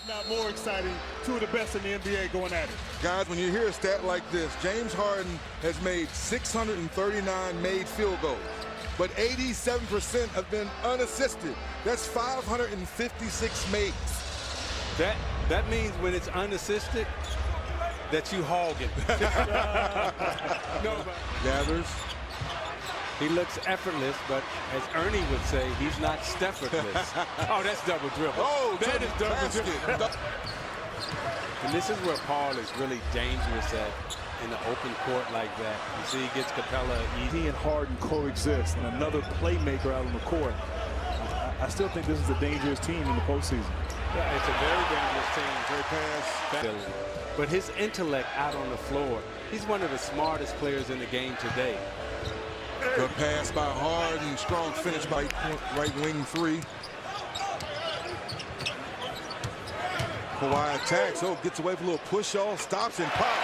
Not more exciting, two of the best in the NBA going at it. Guys, when you hear a stat like this, James Harden has made 639 made field goals, but 87% have been unassisted. That's 556 makes. That means when it's unassisted, that you hog it. Gathers. He looks effortless, but as Ernie would say, he's not Steffortless. Oh, that's double dribble. Oh, that is double basket. dribble. And this is where Paul is really dangerous at in the open court like that. You see, he gets Capella easy. He and Harden coexist, and another playmaker out on the court. I still think this is a dangerous team in the postseason. Yeah, it's a very dangerous team. Great pass. But his intellect out on the floor, he's one of the smartest players in the game today. Good pass by Harden. Strong finish by right wing three. Kawhi attacks. Oh, gets away from a little push off, stops and pop.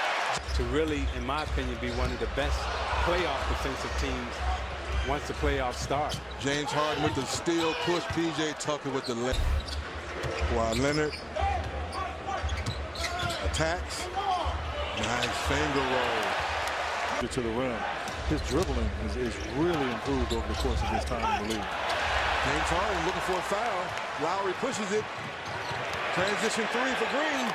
To really, in my opinion, be one of the best playoff defensive teams once the playoffs start. James Harden with the steal push. PJ Tucker with the left. Kawhi Leonard attacks. Nice finger roll to the rim. His dribbling is really improved over the course of his time in the league. James Harden looking for a foul. Lowry pushes it. Transition three for Green.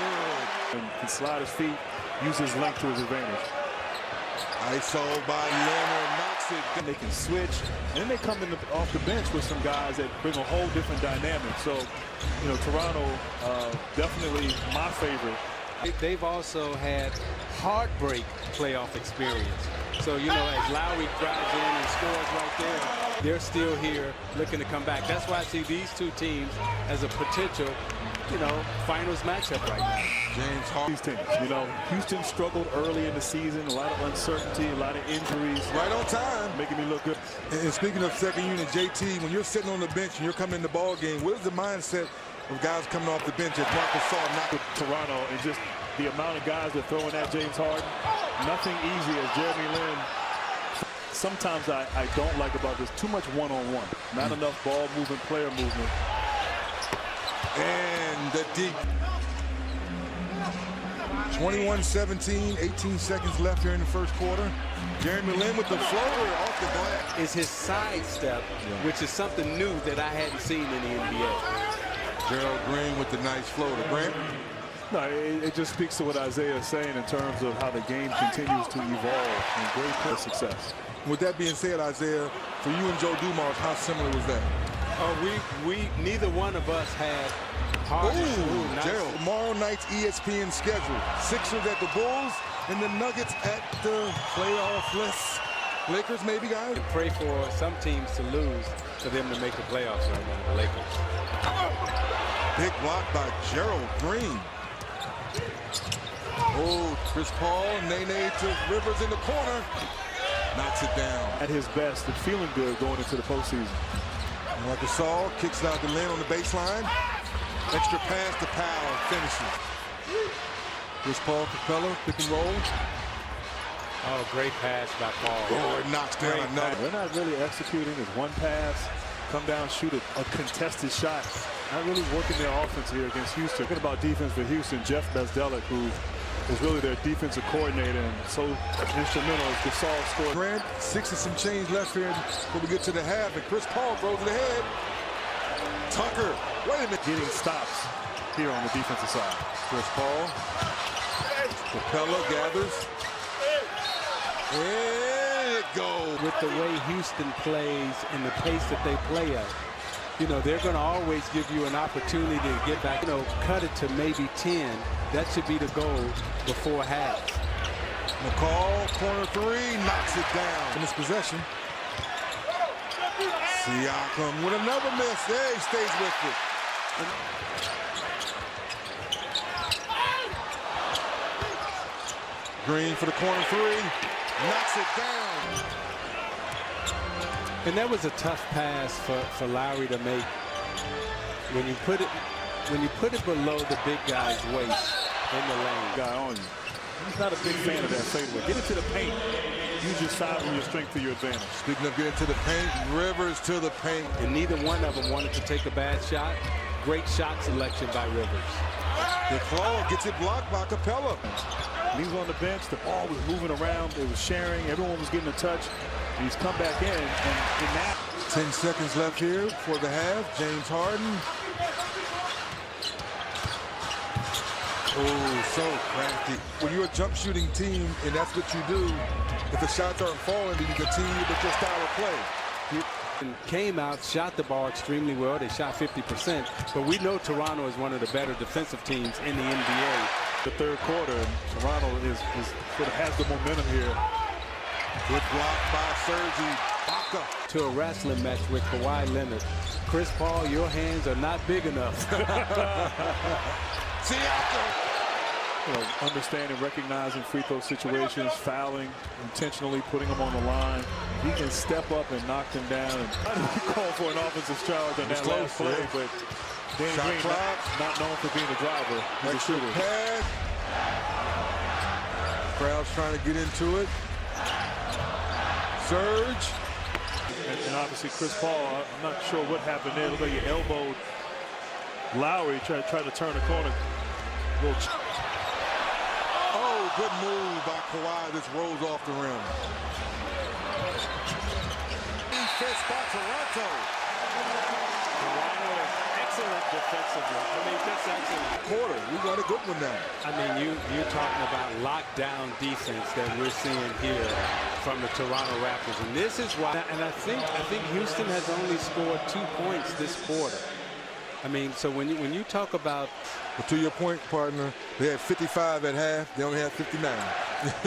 Good. And can slide his feet, use his length to his advantage. ISO by Leonard, knocks it. They can switch, and then they come in off the bench with some guys that bring a whole different dynamic. So, you know, Toronto, definitely my favorite. They've also had heartbreak playoff experience. So, you know, as Lowry drives in and scores right there, they're still here looking to come back. That's why I see these two teams as a potential, you know, finals matchup right now. James Harden. These teams, you know, Houston struggled early in the season, a lot of uncertainty, a lot of injuries. Right on time. Making me look good. And speaking of second unit, JT, when you're sitting on the bench and you're coming in the ball game, what is the mindset of guys coming off the bench as Marcus saw not with Toronto and just the amount of guys that are throwing at James Harden? Nothing easy as Jeremy Lin. Sometimes I don't like about this, too much one-on-one. Not enough ball movement, player movement. And the deep. 21-17, 18 seconds left here in the first quarter. Jeremy Lin with the floater off the glass. Is his sidestep, which is something new that I hadn't seen in the NBA. Gerald Green with the nice floater. Grant? No, it just speaks to what Isaiah is saying in terms of how the game continues to evolve and great play success. With that being said, Isaiah, for you and Joe Dumars, how similar was that? We neither one of us had Harden. Ooh, nice. Gerald. Tomorrow night's ESPN schedule. Sixers at the Bulls and the Nuggets at the playoff list. Lakers maybe, guys? We pray for some teams to lose for them to make the playoffs right now, the Lakers. Big block by Gerald Green. Oh, Chris Paul, Nene to Rivers in the corner. Knocks it down. At his best and feeling good going into the postseason. Marcus Gasol kicks it out to Lin on the baseline. Extra pass to Powell, finishes. Chris Paul, Capella, pick and roll. Oh, great pass by Paul. Oh, it knocks down another. They're not really executing. It's one pass, come down, shoot a contested shot. Not really working their offense here against Houston. Talking about defense for Houston, Jeff Bezdelic, who is really their defensive coordinator and so instrumental as Gasol scored. Grant, 6 and some change left here before we get to the half, and Chris Paul throws it ahead. Tucker, wait a minute. Getting stops here on the defensive side. Chris Paul. Capella gathers. And it goes. With the way Houston plays and the pace that they play at, you know, they're going to always give you an opportunity to get back, you know, cut it to maybe 10. That should be the goal before half. McCall, corner three, knocks it down. In his possession. Siakam with another miss. There he stays with it. Green for the corner three. Knocks it down. And that was a tough pass for Lowry to make. When you put it below the big guy's waist in the lane. Guy on you. He's not a big fan of that fadeaway. Get into the paint. Use your size and your strength to your advantage. Speaking of getting to the paint, Rivers to the paint. And neither one of them wanted to take a bad shot. great shot selection by Rivers. The claw gets it blocked by Capella. He was on the bench. The ball was moving around. It was sharing. Everyone was getting a touch. He's come back in, and now 10 seconds left here for the half. James Harden. Oh, so crafty. When you're a jump shooting team, and that's what you do, if the shots aren't falling, then you continue with your style of play. And came out, shot the ball extremely well. They shot 50%, but we know Toronto is one of the better defensive teams in the NBA. The third quarter, and Toronto is sort of has the momentum here. Good block by Serge Ibaka. To a wrestling match with Kawhi Leonard. Chris Paul, your hands are not big enough. Siakam. You know, understanding, recognizing free throw situations, fouling, intentionally putting them on the line. He can step up and knock them down. And I didn't call for an offensive charge on that last play, but Danny Green not known for being a driver. He's a shooter. Pass. Crowd's trying to get into it. Serge. And obviously Chris Paul, I'm not sure what happened there. Look like he elbowed Lowry, tried to turn the corner. Oh, good move by Kawhi. This rolls off the rim. Defense by Toronto. Toronto, excellent defensively. I mean, that's excellent. Quarter, we got a good one now. I mean, you're talking about lockdown defense that we're seeing here from the Toronto Raptors, and this is why. And I think Houston has only scored 2 points this quarter. I mean, so when you talk about, Well, to your point, partner, they had 55 at half. They only had 59.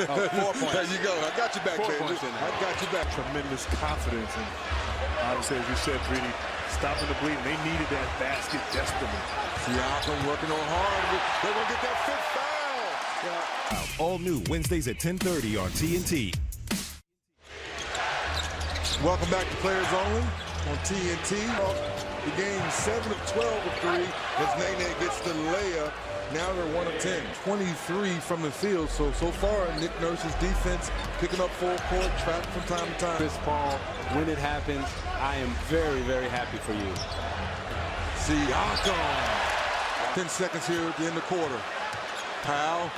4 points. There you go. I got you back, 4 baby. points in there. I got you back. Tremendous confidence, and obviously, as you said, Greedy, stopping the bleeding. They needed that basket desperately. Siakam working on hard. They're going to get that fifth foul. Yeah. All new Wednesdays at 10:30 on TNT. Welcome back to Players Only on TNT. The game 7 of 12 of 3 as Nene gets the layup. Now they're 1 of 10. 23 from the field. So far, Nick Nurse's defense picking up full court, trapped from time to time. Chris Paul, when it happens, I am very, very happy for you. Siakam. 10 seconds here at the end of the quarter. Powell.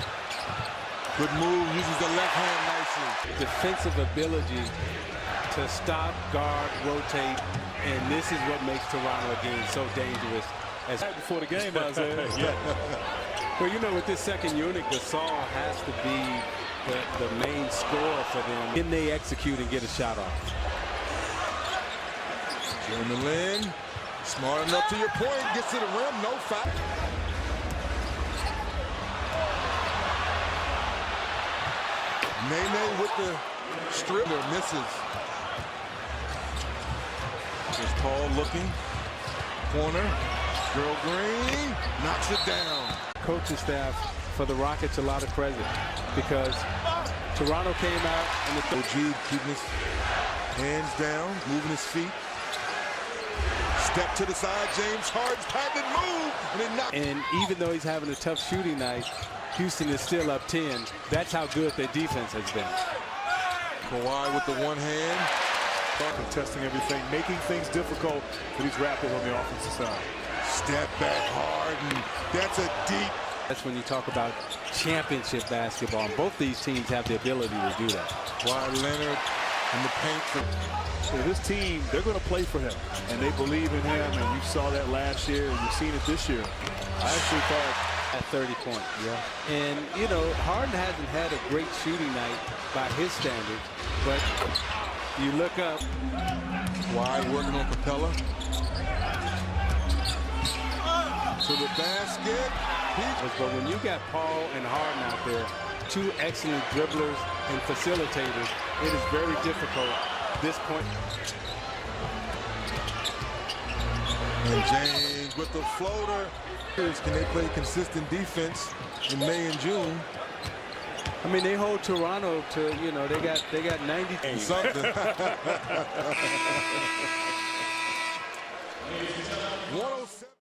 Good move. Uses the left hand nicely. Defensive ability to stop, guard, rotate, and this is what makes Toronto again so dangerous. As Before the game, Isaiah. Well, you know, with this second unit, Gasol has to be the main scorer for them. Can they execute and get a shot off? Jeremy Lin, smart enough to your point, gets to the rim, no foul. Nene with the stripper misses. Here's Paul looking. Corner. Gerald Green knocks it down. Coaching staff for the Rockets a lot of credit because Toronto came out and the OG keeping his hands down, moving his feet. Step to the side, James Harden's patented move, and then knocked. And even though he's having a tough shooting night, Houston is still up 10. That's how good their defense has been. Kawhi with the one hand. Contesting everything, making things difficult for these Raptors on the offensive side. Step back Harden. That's a deep. That's when you talk about championship basketball. And both these teams have the ability to do that. Kawhi Leonard in the paint. So this team, they're going to play for him, and they believe in him, and you saw that last year, and you've seen it this year. I actually thought at 30 points. Yeah. And, you know, Harden hasn't had a great shooting night by his standards, but you look up. Wide working on Capella. To the basket. But when you got Paul and Harden out there, two excellent dribblers and facilitators, it is very difficult at this point. And James with the floater. Can they play consistent defense in May and June? I mean, they hold Toronto to, you know, they got 90 something.